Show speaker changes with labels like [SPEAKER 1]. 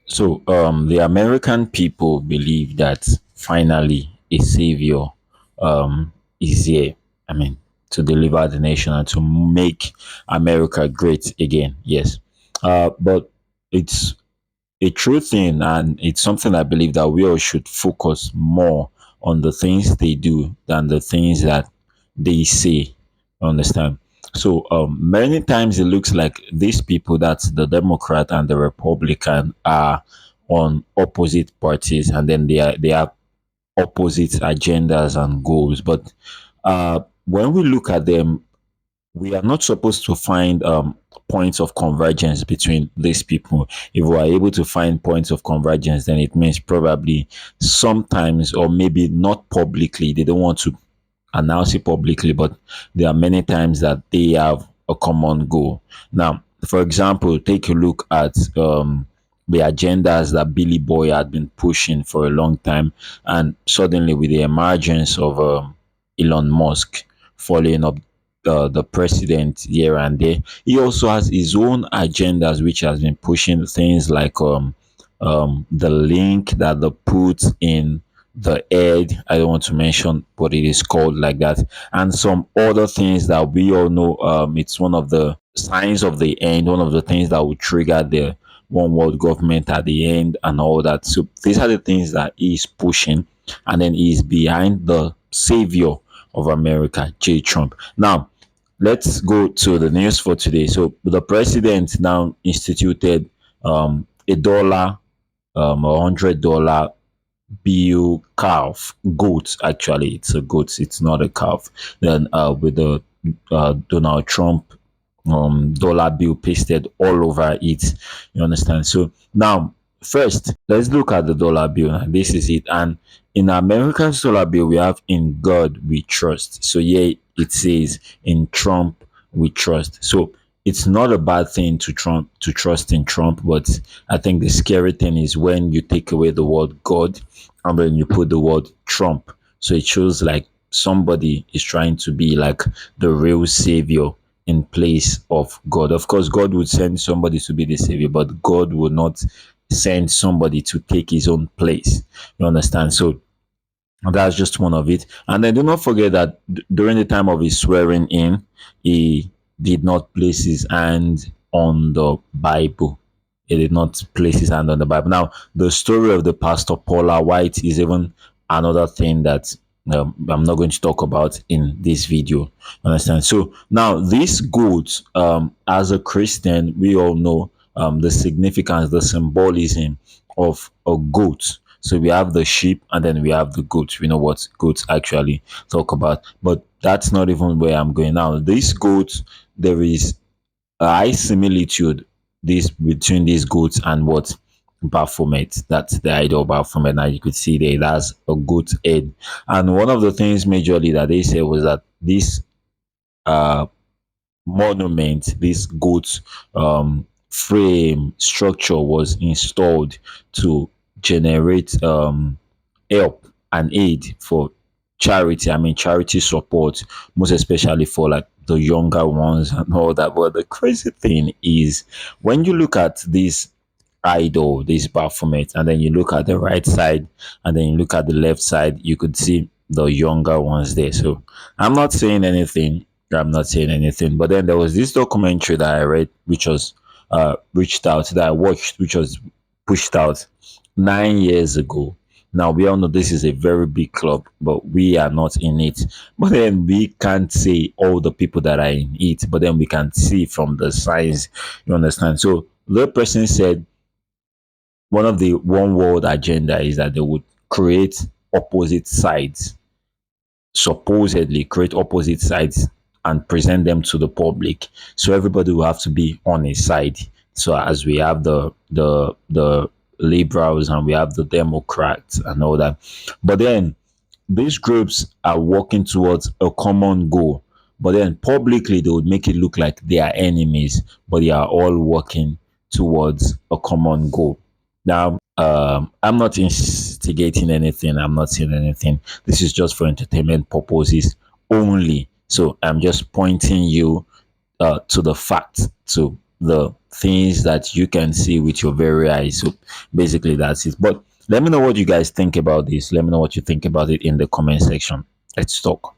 [SPEAKER 1] The American people believe that finally a savior is here. I mean, to deliver the nation and to make America great again. Yes, but it's a true thing, and it's something I believe that we all should focus more on the things they do than the things that they say. Understand? Many times it looks like these people, that's the Democrat and the Republican, are on opposite parties, and then they have opposite agendas and goals. But when we look at them, we are not supposed to find points of convergence between these people. If we are able to find points of convergence, then it means probably sometimes, or maybe not publicly, they don't want to announce it publicly, but there are many times that they have a common goal. Now, for example, take a look at the agendas that Billy Boy had been pushing for a long time, and suddenly with the emergence of Elon Musk following up the president here and there, he also has his own agendas, which has been pushing things like the link that they put in the egg. I don't want to mention what it is called like that, and some other things that we all know. It's one of the signs of the end, one of the things that will trigger the one world government at the end and all that. So these are the things that he's pushing, and then he's behind the savior of America, J. Trump. Now, let's go to the news for today. So the president now instituted a dollar, $100 bill calf goat. Actually, it's a goat, it's not a calf. Then with the Donald Trump dollar bill pasted all over it. You understand? So now, first, let's look at the dollar bill. And this is it. And in American dollar bill, we have "In God We Trust." So here it says "In Trump We Trust." So it's not a bad thing to trust in Trump, but I think the scary thing is when you take away the word God and then you put the word Trump. So it shows like somebody is trying to be like the real savior in place of God. Of course, God would send somebody to be the savior, but God would not send somebody to take his own place. You understand? So that's just one of it. And then do not forget that during the time of his swearing in, he did not place his hand on the Bible. He did not place his hand on the Bible. Now, the story of the pastor Paula White is even another thing that I'm not going to talk about in this video. Understand? So now, this goat, as a Christian, we all know the significance, the symbolism of a goat. So we have the sheep and then we have the goats. We know what goats actually talk about, but that's not even where I'm going now. This goat, there is a high similitude this between these goats and what Baphomet. That's the idol of Baphomet. Now you could see there that's a goat head, and one of the things majorly that they said was that this uh monument, this goat frame structure was installed to generate help and aid for charity. I mean, charity support, most especially for like the younger ones and all that. But the crazy thing is, when you look at this idol, this Baphomet, and then you look at the right side and then you look at the left side, you could see the younger ones there. So I'm not saying anything. I'm not saying anything. But then there was this documentary that I read, which was reached out that I watched, which was pushed out 9 years ago. Now we all know this is a very big club, but we are not in it. But then we can't say all the people that are in it, but then we can see from the signs. You understand? So the person said one of the one world agenda is that they would create opposite sides, supposedly create opposite sides and present them to the public. So everybody will have to be on a side. So as we have the liberals and we have the Democrats and all that. But then these groups are working towards a common goal. But then publicly they would make it look like they are enemies, but they are all working towards a common goal. Now, I'm not instigating anything. I'm not saying anything. This is just for entertainment purposes only. So I'm just pointing you to the fact, to the things that you can see with your very eyes. So basically, that's it. But let me know what you guys think about this. Let me know what you think about it in the comment section. Let's talk.